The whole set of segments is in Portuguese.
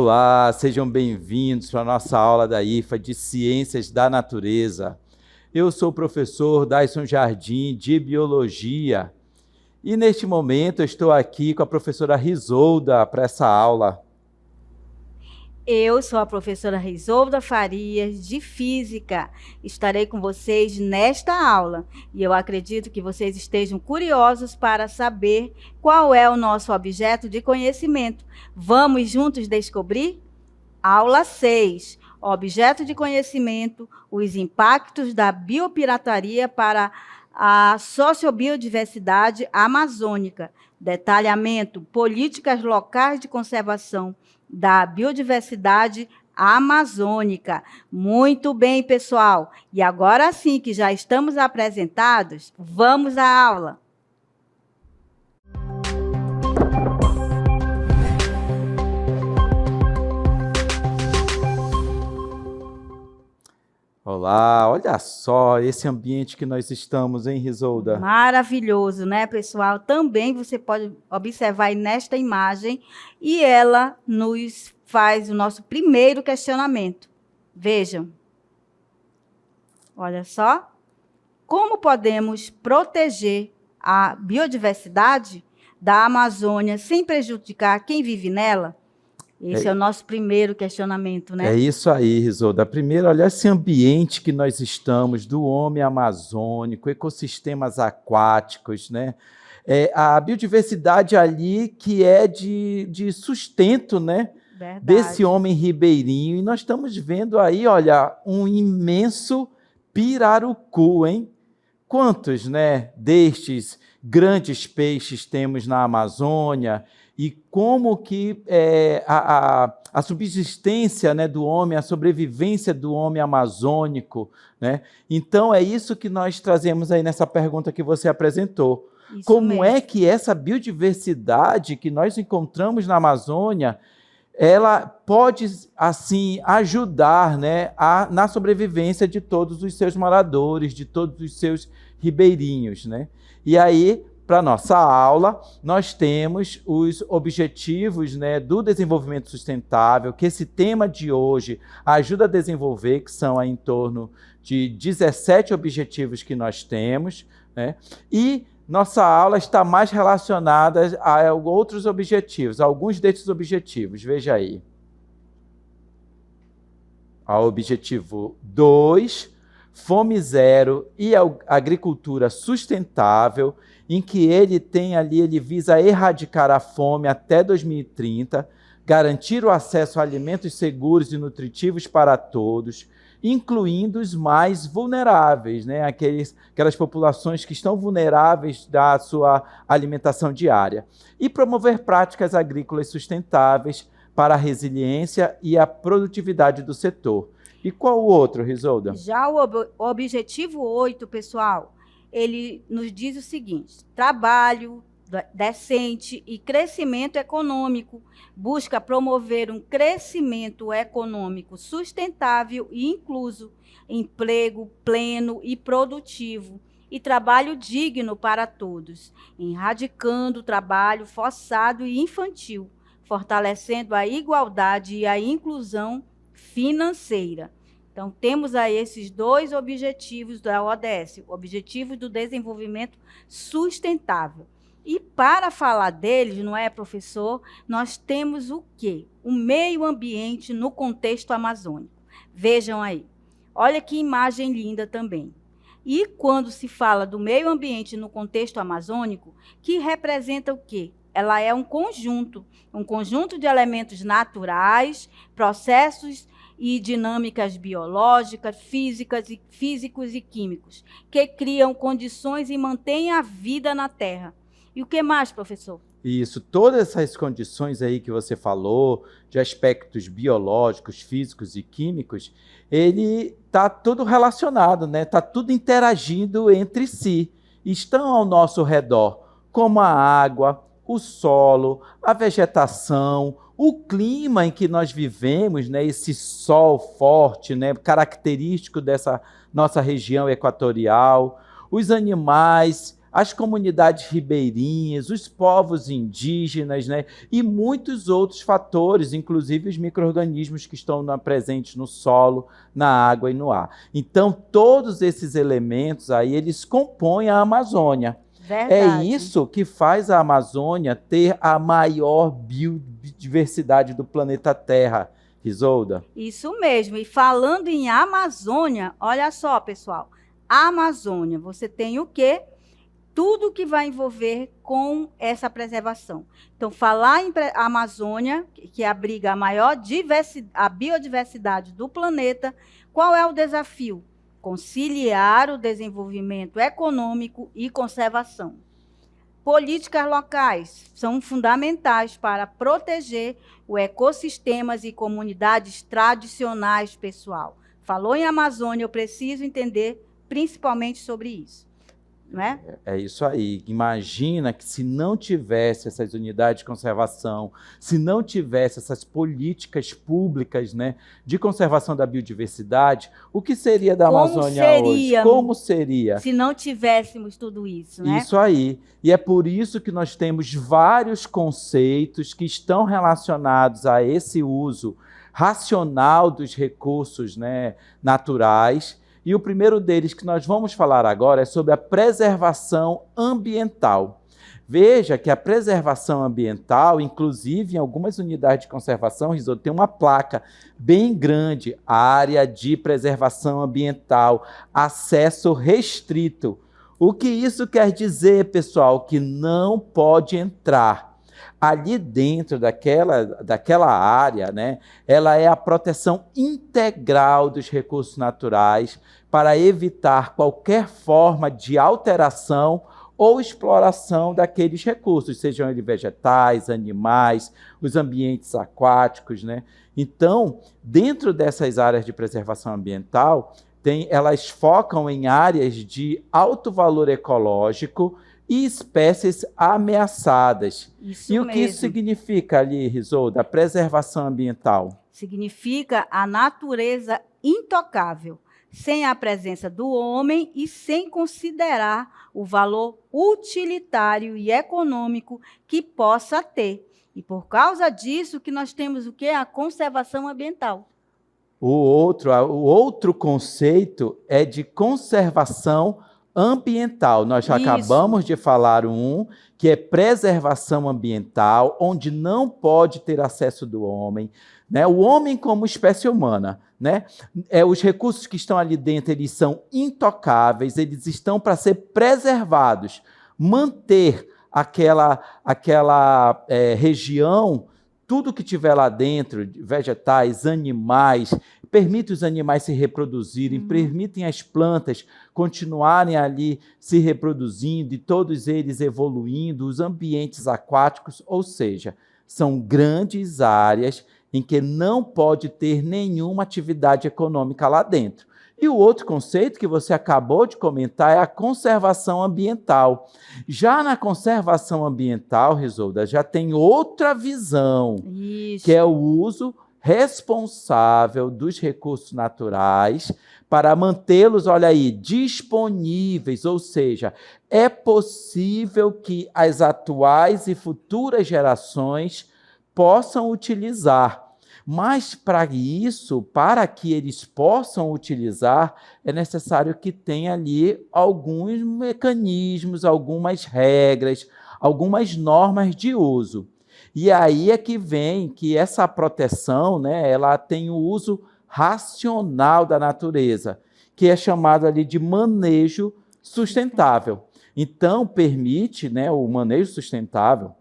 Olá, sejam bem-vindos para a nossa aula da IFA de Ciências da Natureza. Eu sou o professor Daison Jardim, de Biologia, e neste momento eu estou aqui com a professora Risolda para essa aula. Eu sou a professora Risolda Farias, de Física. Estarei com vocês nesta aula e eu acredito que vocês estejam curiosos para saber qual é o nosso objeto de conhecimento. Vamos juntos descobrir? Aula 6. Objeto de conhecimento, os impactos da biopirataria para a sociobiodiversidade amazônica. Detalhamento, políticas locais de conservação da biodiversidade amazônica. Muito bem, pessoal. E agora sim que já estamos apresentados, vamos à aula. Olá, olha só esse ambiente que nós estamos, hein, Risolda? Maravilhoso, né, pessoal? Também você pode observar aí nesta imagem e ela nos faz o nosso primeiro questionamento. Vejam. Olha só. Como podemos proteger a biodiversidade da Amazônia sem prejudicar quem vive nela? Esse é o nosso primeiro questionamento, né? É isso aí, Risolda. Primeiro, olha esse ambiente que nós estamos, do homem amazônico, ecossistemas aquáticos, né? A biodiversidade ali que é de sustento, né? Verdade. Desse homem ribeirinho. E nós estamos vendo aí, olha, um imenso pirarucu, hein? Quantos, né, destes grandes peixes temos na Amazônia? E como que a subsistência, né, do homem, a sobrevivência do homem amazônico, né? Então, é isso que nós trazemos aí nessa pergunta que você apresentou. Isso como mesmo. é que essa biodiversidade que nós encontramos na Amazônia, ela pode, assim, ajudar, né, na sobrevivência de todos os seus moradores, de todos os seus ribeirinhos, né? E aí, para a nossa aula, nós temos os objetivos, né, do desenvolvimento sustentável, que esse tema de hoje ajuda a desenvolver, que são aí em torno de 17 objetivos que nós temos, né? E nossa aula está mais relacionada a outros objetivos, alguns desses objetivos. Veja aí. Ao objetivo 2, Fome Zero e a agricultura sustentável, em que ele visa erradicar a fome até 2030, garantir o acesso a alimentos seguros e nutritivos para todos, incluindo os mais vulneráveis, né? Aquelas populações que estão vulneráveis da sua alimentação diária. E promover práticas agrícolas sustentáveis para a resiliência e a produtividade do setor. E qual o outro, Risolda? Já o objetivo 8, pessoal, ele nos diz o seguinte: trabalho decente e crescimento econômico, busca promover um crescimento econômico sustentável e incluso, emprego pleno e produtivo e trabalho digno para todos, erradicando o trabalho forçado e infantil, fortalecendo a igualdade e a inclusão financeira. Então, temos aí esses dois objetivos da ODS, o objetivo do desenvolvimento sustentável. E para falar deles, não é, professor, nós temos o quê? O meio ambiente no contexto amazônico. Vejam aí. Olha que imagem linda também. E quando se fala do meio ambiente no contexto amazônico, que representa o quê? Ela é um conjunto de elementos naturais, processos e dinâmicas biológicas, físicos e químicos, que criam condições e mantêm a vida na Terra. E o que mais, professor? Isso, todas essas condições aí que você falou, de aspectos biológicos, físicos e químicos, ele está tudo relacionado, né? Está tudo interagindo entre si. Estão ao nosso redor, como a água, o solo, a vegetação, o clima em que nós vivemos, né? Esse sol forte, né? Característico dessa nossa região equatorial, os animais, as comunidades ribeirinhas, os povos indígenas, né? E muitos outros fatores, inclusive os micro-organismos que estão presentes no solo, na água e no ar. Então, todos esses elementos aí, eles compõem a Amazônia. Verdade. É isso que faz a Amazônia ter a maior biodiversidade do planeta Terra, Risolda. Isso mesmo. E falando em Amazônia, olha só, pessoal. A Amazônia, você tem o quê? Tudo que vai envolver com essa preservação. Então, falar em Amazônia, que abriga a maior biodiversidade do planeta, qual é o desafio? Conciliar o desenvolvimento econômico e conservação. Políticas locais são fundamentais para proteger os ecossistemas e comunidades tradicionais, pessoal. Falou em Amazônia, eu preciso entender principalmente sobre isso. Não é? É isso aí. Imagina que se não tivesse essas unidades de conservação, se não tivesse essas políticas públicas, né, de conservação da biodiversidade, o que seria da Amazônia hoje? Como seria? Se não tivéssemos tudo isso, né? Isso aí. E é por isso que nós temos vários conceitos que estão relacionados a esse uso racional dos recursos, né, naturais. E o primeiro deles que nós vamos falar agora é sobre a preservação ambiental. Veja que a preservação ambiental, inclusive em algumas unidades de conservação, Risolda, tem uma placa bem grande, área de preservação ambiental, acesso restrito. O que isso quer dizer, pessoal? Que não pode entrar. Ali dentro daquela área, né, ela é a proteção integral dos recursos naturais para evitar qualquer forma de alteração ou exploração daqueles recursos, sejam eles vegetais, animais, os ambientes aquáticos, né? Então, dentro dessas áreas de preservação ambiental, elas focam em áreas de alto valor ecológico e espécies ameaçadas. Isso e o mesmo. que isso significa ali, Risolda, a preservação ambiental? Significa a natureza intocável, sem a presença do homem e sem considerar o valor utilitário e econômico que possa ter. E por causa disso que nós temos o quê? A conservação ambiental. O outro conceito é de conservação ambiental. Nós já acabamos de falar que é preservação ambiental, onde não pode ter acesso do homem, né? O homem como espécie humana, né? Os recursos que estão ali dentro, eles são intocáveis, eles estão para ser preservados, manter aquela região, tudo que tiver lá dentro, vegetais, animais, permite os animais se reproduzirem, permitem as plantas continuarem ali se reproduzindo e todos eles evoluindo, os ambientes aquáticos, ou seja, são grandes áreas em que não pode ter nenhuma atividade econômica lá dentro. E o outro conceito que você acabou de comentar é a conservação ambiental. Já na conservação ambiental, Risolda, já tem outra visão, que é o uso responsável dos recursos naturais para mantê-los, olha aí, disponíveis, ou seja, é possível que as atuais e futuras gerações possam utilizar. Mas para isso, para que eles possam utilizar, é necessário que tenha ali alguns mecanismos, algumas regras, algumas normas de uso. E aí é que vem que essa proteção, né, ela tem o uso racional da natureza, que é chamado ali de manejo sustentável. Então, permite, né, o manejo sustentável,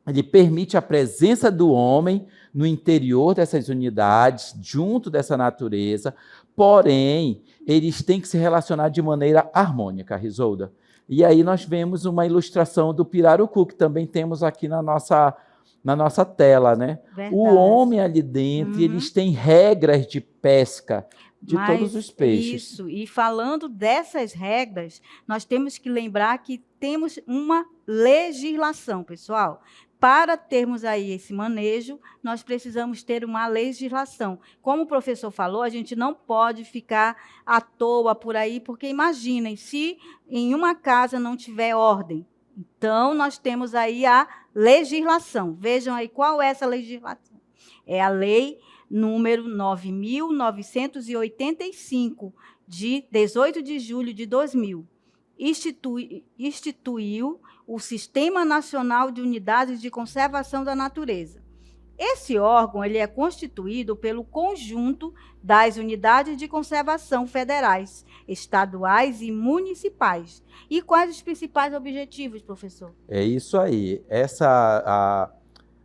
ele permite a presença do homem no interior dessas unidades, junto dessa natureza, porém, eles têm que se relacionar de maneira harmônica, Risolda. E aí nós vemos uma ilustração do pirarucu, que também temos aqui na nossa tela, né? Verdade. O homem ali dentro, eles têm regras de pesca de todos os peixes. Isso, e falando dessas regras, nós temos que lembrar que temos uma legislação, pessoal. para termos aí esse manejo, nós precisamos ter uma legislação. Como o professor falou, a gente não pode ficar à toa por aí, porque imaginem, se em uma casa não tiver ordem. Então, nós temos aí a legislação. Vejam aí qual é essa legislação. É a lei número 9.985, de 18 de julho de 2000. Instituiu o Sistema Nacional de Unidades de Conservação da Natureza. Esse órgão ele é constituído pelo conjunto das unidades de conservação federais, estaduais e municipais. E quais os principais objetivos, professor? É isso aí. A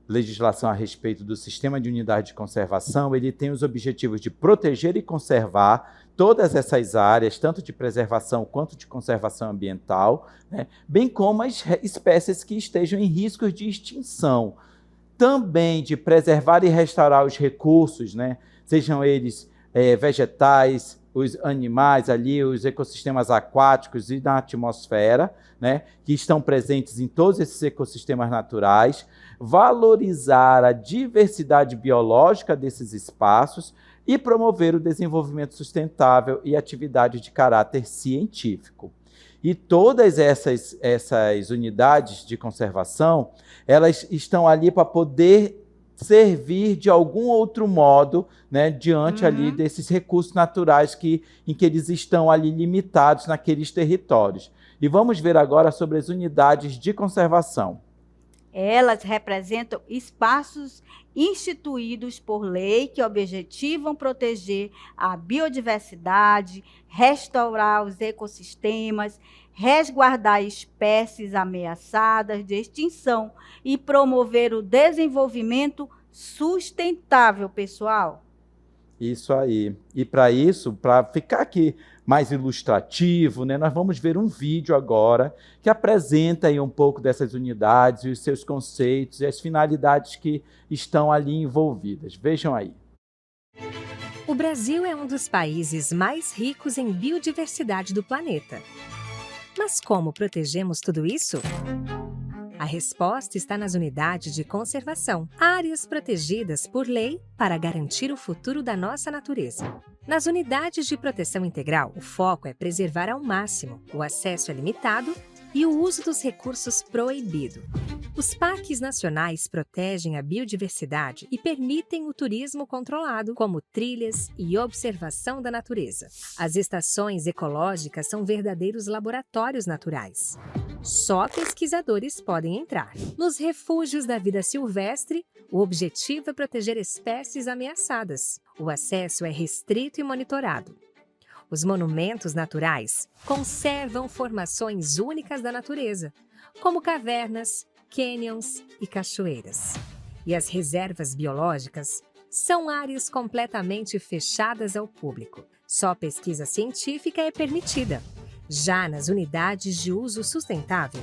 legislação a respeito do Sistema de Unidade de Conservação, ele tem os objetivos de proteger e conservar todas essas áreas, tanto de preservação quanto de conservação ambiental, né? Bem como as espécies que estejam em risco de extinção. Também de preservar e restaurar os recursos, né? Sejam eles vegetais, os animais ali, os ecossistemas aquáticos e na atmosfera, né? Que estão presentes em todos esses ecossistemas naturais, valorizar a diversidade biológica desses espaços e promover o desenvolvimento sustentável e atividade de caráter científico. E todas essas unidades de conservação, elas estão ali para poder servir de algum outro modo, né, diante ali desses recursos naturais em que eles estão ali limitados naqueles territórios. E vamos ver agora sobre as unidades de conservação. Elas representam espaços instituídos por lei que objetivam proteger a biodiversidade, restaurar os ecossistemas, resguardar espécies ameaçadas de extinção e promover o desenvolvimento sustentável, pessoal. Isso aí. E para isso, para ficar aqui mais ilustrativo, né, nós vamos ver um vídeo agora que apresenta aí um pouco dessas unidades e os seus conceitos e as finalidades que estão ali envolvidas. Vejam aí. O Brasil é um dos países mais ricos em biodiversidade do planeta. Mas como protegemos tudo isso? A resposta está nas unidades de conservação, áreas protegidas por lei para garantir o futuro da nossa natureza. Nas unidades de proteção integral, o foco é preservar ao máximo, o acesso é limitado e o uso dos recursos proibido. Os parques nacionais protegem a biodiversidade e permitem o turismo controlado, como trilhas e observação da natureza. As estações ecológicas são verdadeiros laboratórios naturais. Só pesquisadores podem entrar. Nos refúgios da vida silvestre, o objetivo é proteger espécies ameaçadas. O acesso é restrito e monitorado. Os monumentos naturais conservam formações únicas da natureza, como cavernas, cânions e cachoeiras. E as reservas biológicas são áreas completamente fechadas ao público. Só pesquisa científica é permitida. Já nas unidades de uso sustentável,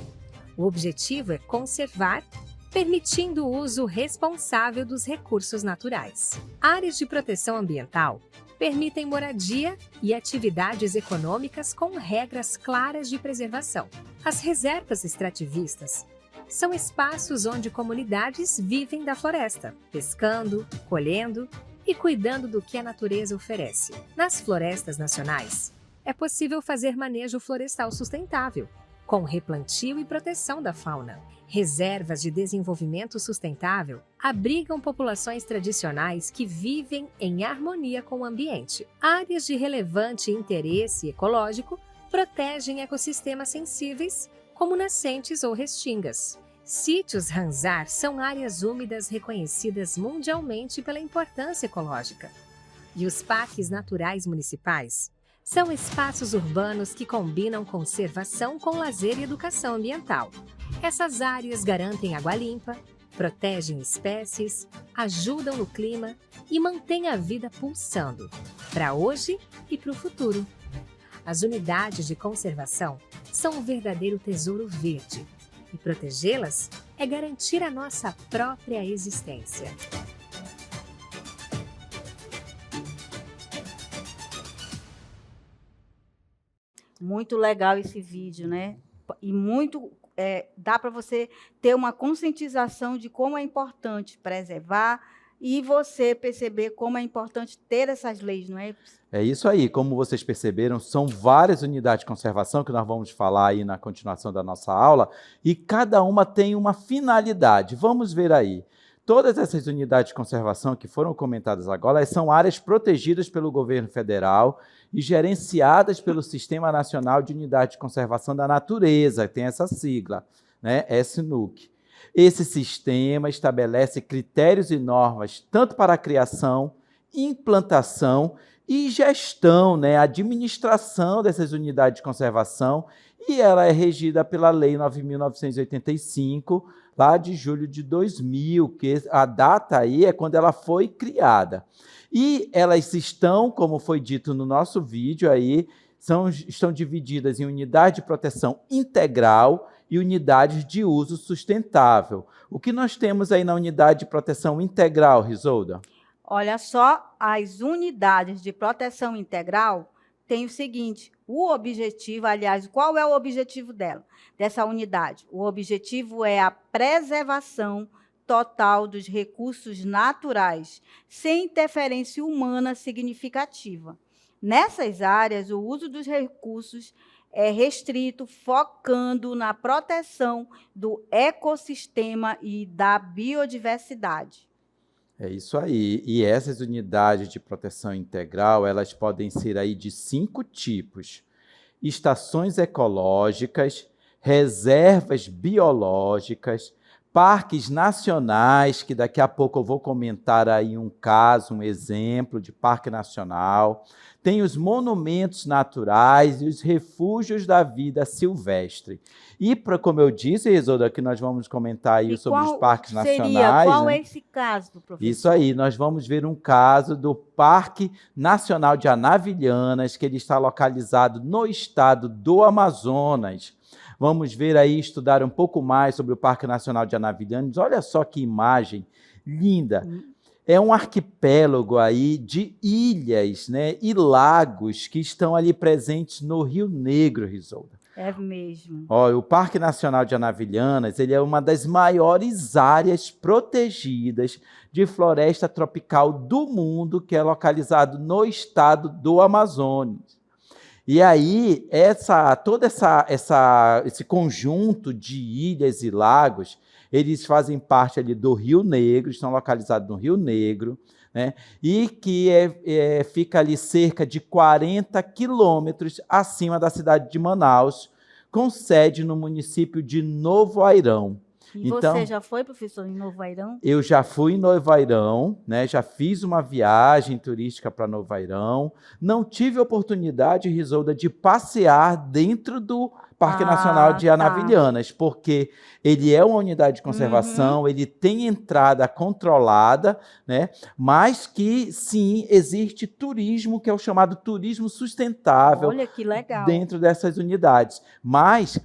o objetivo é conservar, permitindo o uso responsável dos recursos naturais. Áreas de proteção ambiental permitem moradia e atividades econômicas com regras claras de preservação. As reservas extrativistas são espaços onde comunidades vivem da floresta, pescando, colhendo e cuidando do que a natureza oferece. Nas florestas nacionais, é possível fazer manejo florestal sustentável, com replantio e proteção da fauna. Reservas de desenvolvimento sustentável abrigam populações tradicionais que vivem em harmonia com o ambiente. Áreas de relevante interesse ecológico protegem ecossistemas sensíveis, como nascentes ou restingas. Sítios Ramsar são áreas úmidas reconhecidas mundialmente pela importância ecológica. E os parques naturais municipais são espaços urbanos que combinam conservação com lazer e educação ambiental. Essas áreas garantem água limpa, protegem espécies, ajudam no clima e mantêm a vida pulsando, para hoje e para o futuro. As unidades de conservação são um verdadeiro tesouro verde, e protegê-las é garantir a nossa própria existência. Muito legal esse vídeo, né? E muito dá para você ter uma conscientização de como é importante preservar e você perceber como é importante ter essas leis, não é? É isso aí, como vocês perceberam, são várias unidades de conservação que nós vamos falar aí na continuação da nossa aula, e cada uma tem uma finalidade. Vamos ver aí. Todas essas unidades de conservação que foram comentadas agora, elas são áreas protegidas pelo governo federal e gerenciadas pelo Sistema Nacional de Unidade de Conservação da Natureza, tem essa sigla, né? SNUC. Esse sistema estabelece critérios e normas tanto para a criação, implantação e gestão, né? Administração dessas unidades de conservação, e ela é regida pela Lei 9.985, lá de julho de 2000, que a data aí é quando ela foi criada. E elas estão, como foi dito no nosso vídeo aí, estão divididas em unidade de proteção integral e unidades de uso sustentável. O que nós temos aí na unidade de proteção integral, Risolda? Olha só, as unidades de proteção integral têm o seguinte, o objetivo, aliás, qual é o objetivo dessa unidade? O objetivo é a preservação total dos recursos naturais, sem interferência humana significativa. Nessas áreas, o uso dos recursos é restrito, focando na proteção do ecossistema e da biodiversidade. É isso aí. E essas unidades de proteção integral, elas podem ser aí de 5 tipos: estações ecológicas, reservas biológicas, parques nacionais, que daqui a pouco eu vou comentar aí um caso, um exemplo de parque nacional. Tem os monumentos naturais e os refúgios da vida silvestre. E, como eu disse, Risolda, que nós vamos comentar aí sobre os parques nacionais. Qual né? é esse caso, professor? Isso aí, nós vamos ver um caso do Parque Nacional de Anavilhanas, que ele está localizado no estado do Amazonas. Vamos ver aí, estudar um pouco mais sobre o Parque Nacional de Anavilhanas. Olha só que imagem linda. É um arquipélago aí de ilhas, né, e lagos que estão ali presentes no Rio Negro, Risolda. É mesmo. O Parque Nacional de Anavilhanas, ele é uma das maiores áreas protegidas de floresta tropical do mundo, que é localizado no estado do Amazonas. E aí, todo esse conjunto de ilhas e lagos, eles fazem parte ali do Rio Negro, estão localizados no Rio Negro, né? E que fica ali cerca de 40 quilômetros acima da cidade de Manaus, com sede no município de Novo Airão. E então, você já foi, professor, em Novo Airão? Eu já fui em Novo Airão, né? Já fiz uma viagem turística para Novo Airão. Não tive oportunidade, Risolda, de passear dentro do Parque Nacional de Anavilhanas, porque ele é uma unidade de conservação, ele tem entrada controlada, né? Mas que, sim, existe turismo, que é o chamado turismo sustentável. Olha que legal. Dentro dessas unidades. Mas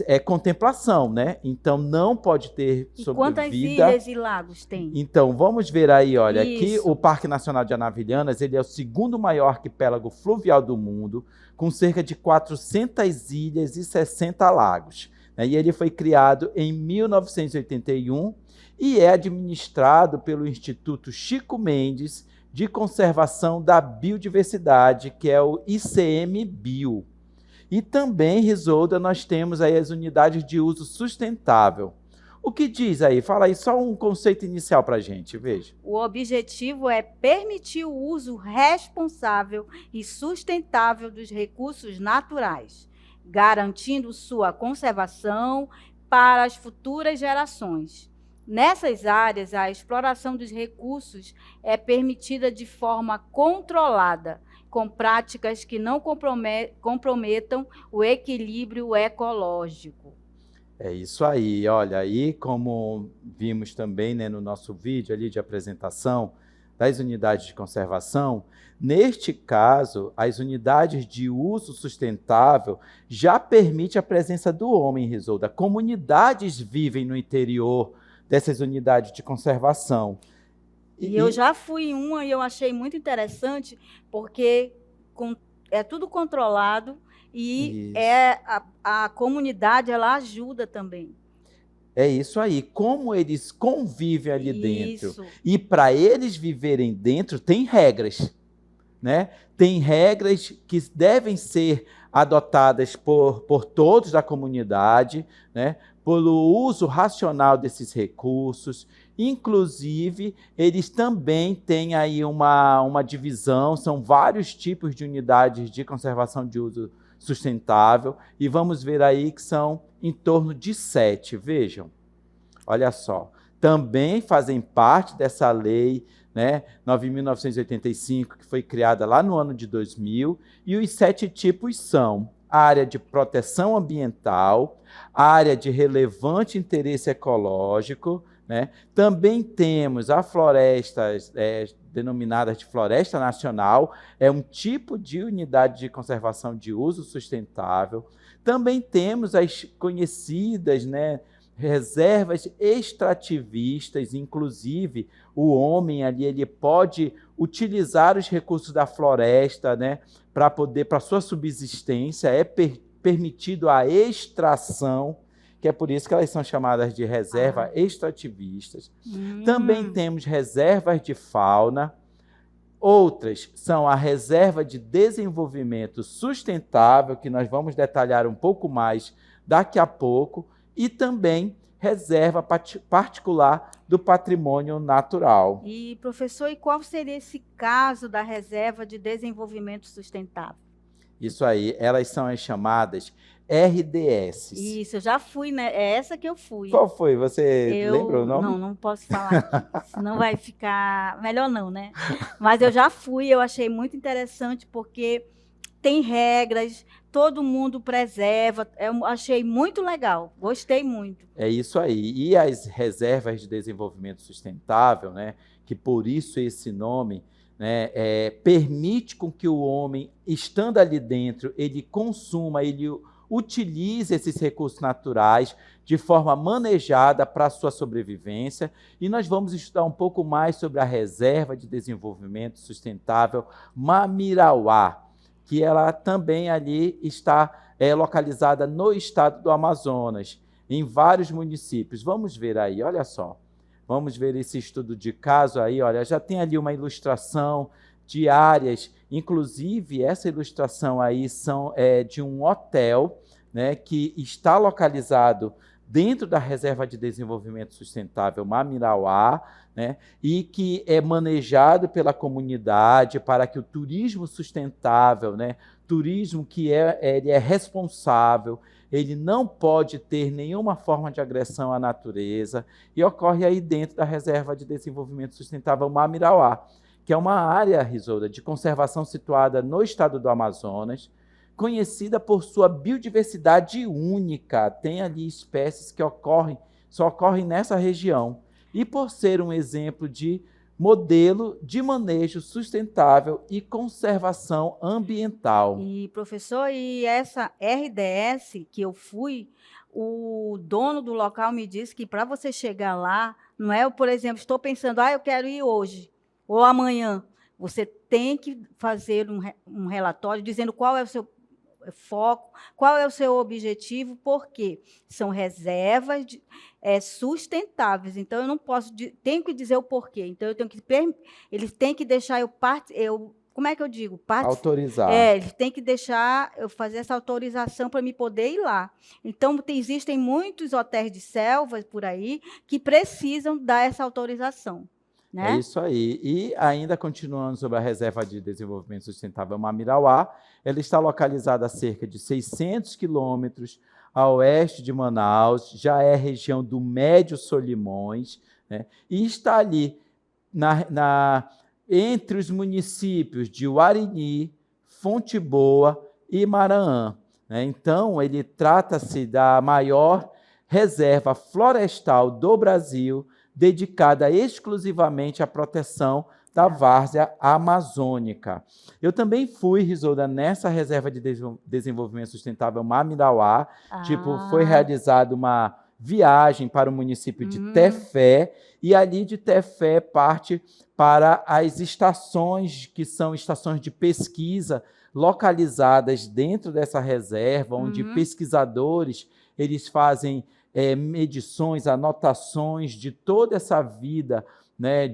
é contemplação, né? Então não pode ter sobrevida. E quantas ilhas e lagos tem? Então, vamos ver aí, olha, Isso. aqui o Parque Nacional de Anavilhanas, ele é o segundo maior arquipélago fluvial do mundo, com cerca de 400 ilhas e 60 lagos. Né? E ele foi criado em 1981 e é administrado pelo Instituto Chico Mendes de Conservação da Biodiversidade, que é o ICMBio. E também, Risolda, nós temos aí as unidades de uso sustentável. O que diz aí? Fala aí só um conceito inicial para a gente, veja. O objetivo é permitir o uso responsável e sustentável dos recursos naturais, garantindo sua conservação para as futuras gerações. Nessas áreas, a exploração dos recursos é permitida de forma controlada, com práticas que não comprometam o equilíbrio ecológico. É isso aí, olha, aí como vimos também, né, no nosso vídeo ali de apresentação das unidades de conservação, neste caso, as unidades de uso sustentável já permite a presença do homem, Risolda. Comunidades vivem no interior dessas unidades de conservação. E eu já fui em uma e eu achei muito interessante, porque é tudo controlado e Isso. a comunidade ela ajuda também. É isso aí. Como eles convivem ali dentro. Isso. E para eles viverem dentro, tem regras, né? Tem regras que devem ser adotadas por todos da comunidade, né? Pelo uso racional desses recursos. Inclusive, eles também têm aí uma divisão, são vários tipos de unidades de conservação de uso sustentável, e vamos ver aí que são em torno de 7, vejam. Olha só, também fazem parte dessa lei, né, 9.985, que foi criada lá no ano de 2000, e os 7 tipos são a área de proteção ambiental, a área de relevante interesse ecológico, né? Também temos a florestas, denominadas de floresta nacional, é um tipo de unidade de conservação de uso sustentável. Também temos as conhecidas, né, reservas extrativistas, inclusive o homem ali ele pode utilizar os recursos da floresta, né, para sua subsistência, é permitido a extração, que é por isso que elas são chamadas de reservas extrativistas. Também temos reservas de fauna. Outras são a reserva de desenvolvimento sustentável, que nós vamos detalhar um pouco mais daqui a pouco, e também reserva particular do patrimônio natural. E, professor, e qual seria esse caso da reserva de desenvolvimento sustentável? Isso aí, elas são as chamadas RDS. Isso, eu já fui, né? É essa que eu fui. Qual foi? Você lembra o nome? Não posso falar aqui, senão vai ficar... Melhor não, né? Mas eu já fui, eu achei muito interessante, porque tem regras, todo mundo preserva, eu achei muito legal, gostei muito. É isso aí. E as reservas de desenvolvimento sustentável, né, que por isso esse nome, né, permite com que o homem, estando ali dentro, ele consuma, ele utilize esses recursos naturais de forma manejada para a sua sobrevivência. E nós vamos estudar um pouco mais sobre a Reserva de Desenvolvimento Sustentável Mamirauá, que ela também ali está localizada no estado do Amazonas, em vários municípios. Vamos ver aí, olha só. Vamos ver esse estudo de caso aí, olha, já tem ali uma ilustração de áreas, inclusive essa ilustração aí de um hotel, né, que está localizado dentro da Reserva de Desenvolvimento Sustentável Mamirauá, né, e que é manejado pela comunidade para que o turismo sustentável, né, turismo que ele é responsável, ele não pode ter nenhuma forma de agressão à natureza, e ocorre aí dentro da Reserva de Desenvolvimento Sustentável Mamirauá, que é uma área, Risolda, de conservação situada no estado do Amazonas, conhecida por sua biodiversidade única. Tem ali espécies que só ocorrem nessa região, e por ser um exemplo de modelo de manejo sustentável e conservação ambiental. E, professor, e essa RDS que eu fui, o dono do local me disse que para você chegar lá, não é, por exemplo, estou pensando, eu quero ir hoje ou amanhã. Você tem que fazer um relatório dizendo qual é o seu foco, qual é o seu objetivo, porque são reservas sustentáveis. Então, eu não posso, tenho que dizer o porquê. Então, eles têm que deixar como é que eu digo? Autorizar. Eles têm que deixar eu fazer essa autorização para me poder ir lá. Então, existem muitos hotéis de selva por aí que precisam dar essa autorização. Né? É isso aí. E ainda continuando sobre a Reserva de Desenvolvimento Sustentável Mamirauá, ela está localizada a cerca de 600 quilômetros a oeste de Manaus, já é região do Médio Solimões, né? E está ali entre os municípios de Uarini, Fonte Boa e Maranhão, né? Então, ele trata-se da maior reserva florestal do Brasil, dedicada exclusivamente à proteção da várzea amazônica. Eu também fui, Risolda, nessa Reserva de Desenvolvimento Sustentável Mamirauá. Foi realizada uma viagem para o município de Tefé, e ali de Tefé parte para as estações, que são estações de pesquisa localizadas dentro dessa reserva, onde pesquisadores eles fazem medições, anotações de toda essa vida, né,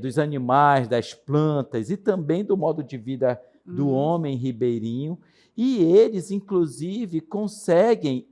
dos animais, das plantas e também do modo de vida do homem ribeirinho. E eles, inclusive, conseguem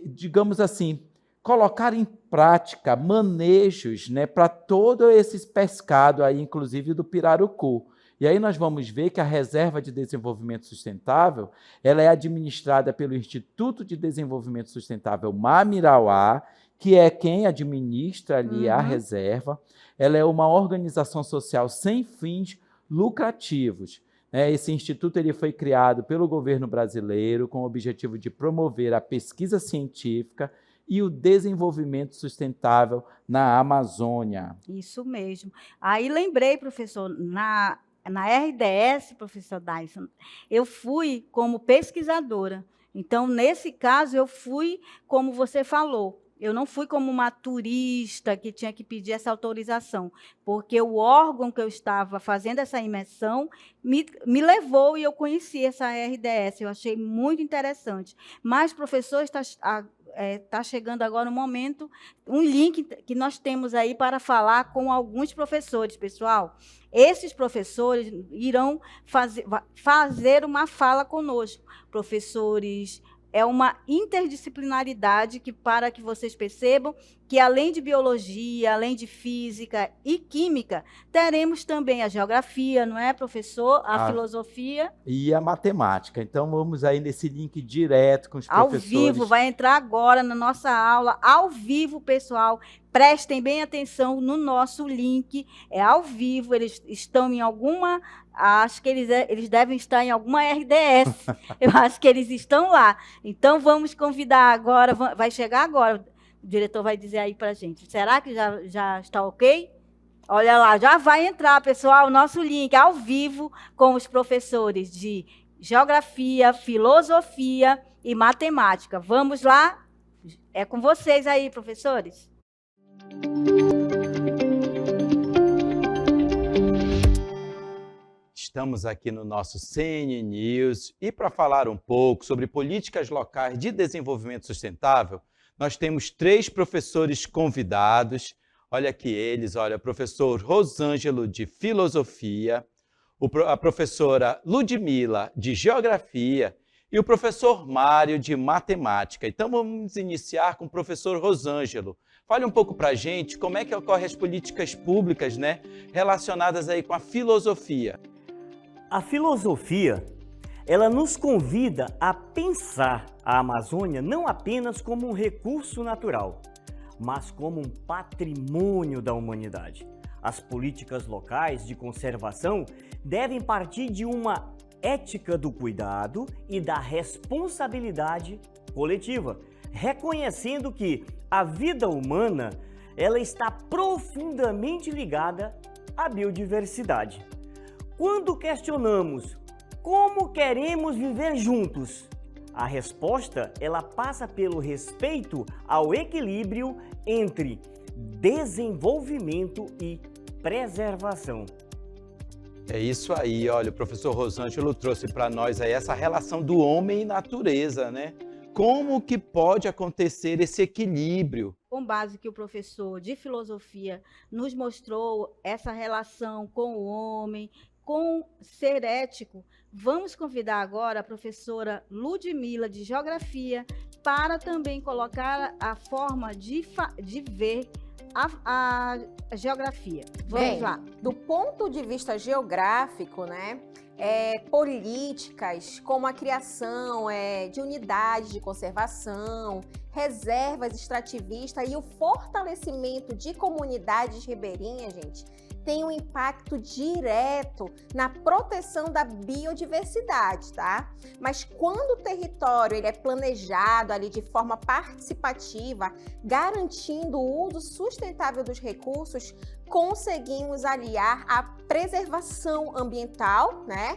digamos assim, colocar em prática manejos, né, para todos esses pescados, aí, inclusive do pirarucu. E aí nós vamos ver que a Reserva de Desenvolvimento Sustentável ela é administrada pelo Instituto de Desenvolvimento Sustentável Mamirauá, que é quem administra ali a reserva. Ela é uma organização social sem fins lucrativos. Esse instituto ele foi criado pelo governo brasileiro com o objetivo de promover a pesquisa científica e o desenvolvimento sustentável na Amazônia. Isso mesmo. Aí lembrei, professor, na RDS, professor Dyson, eu fui como pesquisadora. Então, nesse caso, eu fui como você falou. Eu não fui como uma turista que tinha que pedir essa autorização, porque o órgão que eu estava fazendo essa imersão me levou e eu conheci essa RDS. Eu achei muito interessante. Mas, professor, está chegando agora um momento, um link que nós temos aí para falar com alguns professores, pessoal. Esses professores irão fazer uma fala conosco. Professores, é uma interdisciplinaridade para que vocês percebam que, além de biologia, além de física e química, teremos também a geografia, não é, professor? A filosofia. E a matemática. Então, vamos aí nesse link direto com os professores. Ao vivo, vai entrar agora na nossa aula, ao vivo, pessoal. Prestem bem atenção no nosso link, é ao vivo, eles estão em alguma... Acho que eles devem estar em alguma RDS. Eu acho que eles estão lá. Então, vamos convidar agora, vai chegar agora, o diretor vai dizer aí para a gente. Será que já está ok? Olha lá, já vai entrar, pessoal, o nosso link ao vivo com os professores de geografia, filosofia e matemática. Vamos lá? É com vocês aí, professores. Estamos aqui no nosso CN News e para falar um pouco sobre políticas locais de desenvolvimento sustentável, nós temos 3 professores convidados. Olha aqui eles, olha, o professor Rosângelo de Filosofia, a professora Ludmila de Geografia e o professor Mário de Matemática. Então vamos iniciar com o professor Rosângelo. Fale um pouco para a gente como é que ocorrem as políticas públicas, né, relacionadas aí com a filosofia. A filosofia, ela nos convida a pensar a Amazônia não apenas como um recurso natural, mas como um patrimônio da humanidade. As políticas locais de conservação devem partir de uma ética do cuidado e da responsabilidade coletiva, reconhecendo que a vida humana ela está profundamente ligada à biodiversidade. Quando questionamos como queremos viver juntos, a resposta ela passa pelo respeito ao equilíbrio entre desenvolvimento e preservação. É isso aí, olha, o professor Rosângelo trouxe para nós aí essa relação do homem e natureza, né? Como que pode acontecer esse equilíbrio? Com base que o professor de filosofia nos mostrou essa relação com o homem, com ser ético, vamos convidar agora a professora Ludmila de Geografia para também colocar a forma de ver a geografia. Vamos lá. Do ponto de vista geográfico, né, políticas como a criação de unidades de conservação, reservas extrativistas e o fortalecimento de comunidades ribeirinhas, gente, tem um impacto direto na proteção da biodiversidade, tá? Mas quando o território ele é planejado ali de forma participativa, garantindo o uso sustentável dos recursos, conseguimos aliar a preservação ambiental, né,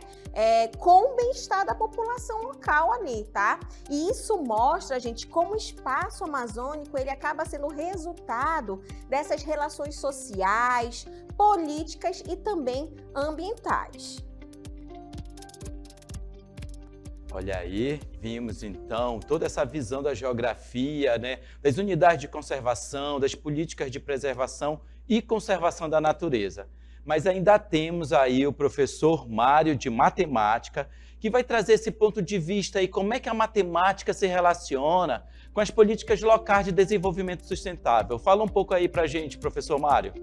com o bem-estar da população local ali, tá? E isso mostra, gente, como o espaço amazônico ele acaba sendo resultado dessas relações sociais, políticas e também ambientais. Olha aí, vimos então toda essa visão da geografia, né, das unidades de conservação, das políticas de preservação e conservação da natureza. Mas ainda temos aí o professor Mário de Matemática, que vai trazer esse ponto de vista aí, como é que a matemática se relaciona com as políticas locais de desenvolvimento sustentável. Fala um pouco aí pra gente, professor Mário.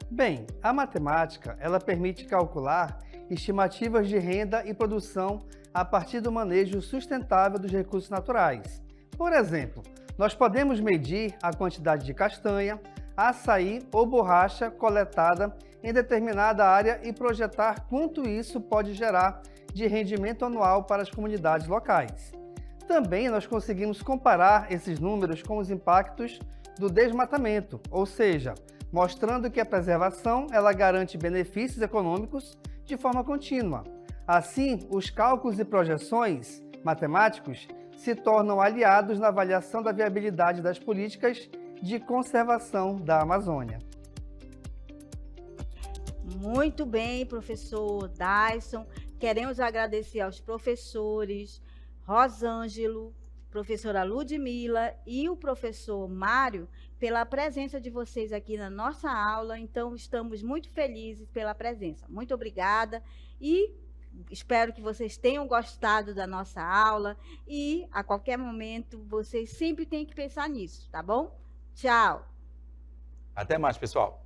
Bem, a matemática, ela permite calcular estimativas de renda e produção a partir do manejo sustentável dos recursos naturais. Por exemplo, nós podemos medir a quantidade de castanha, açaí ou borracha coletada em determinada área e projetar quanto isso pode gerar de rendimento anual para as comunidades locais. Também nós conseguimos comparar esses números com os impactos do desmatamento, ou seja, mostrando que a preservação ela garante benefícios econômicos de forma contínua. Assim, os cálculos e projeções matemáticos se tornam aliados na avaliação da viabilidade das políticas de conservação da Amazônia. Muito bem, professor Dyson. Queremos agradecer aos professores Rosângelo, professora Ludmila e o professor Mário pela presença de vocês aqui na nossa aula. Então, estamos muito felizes pela presença. Muito obrigada e espero que vocês tenham gostado da nossa aula e, a qualquer momento, vocês sempre têm que pensar nisso, tá bom? Tchau! Até mais, pessoal!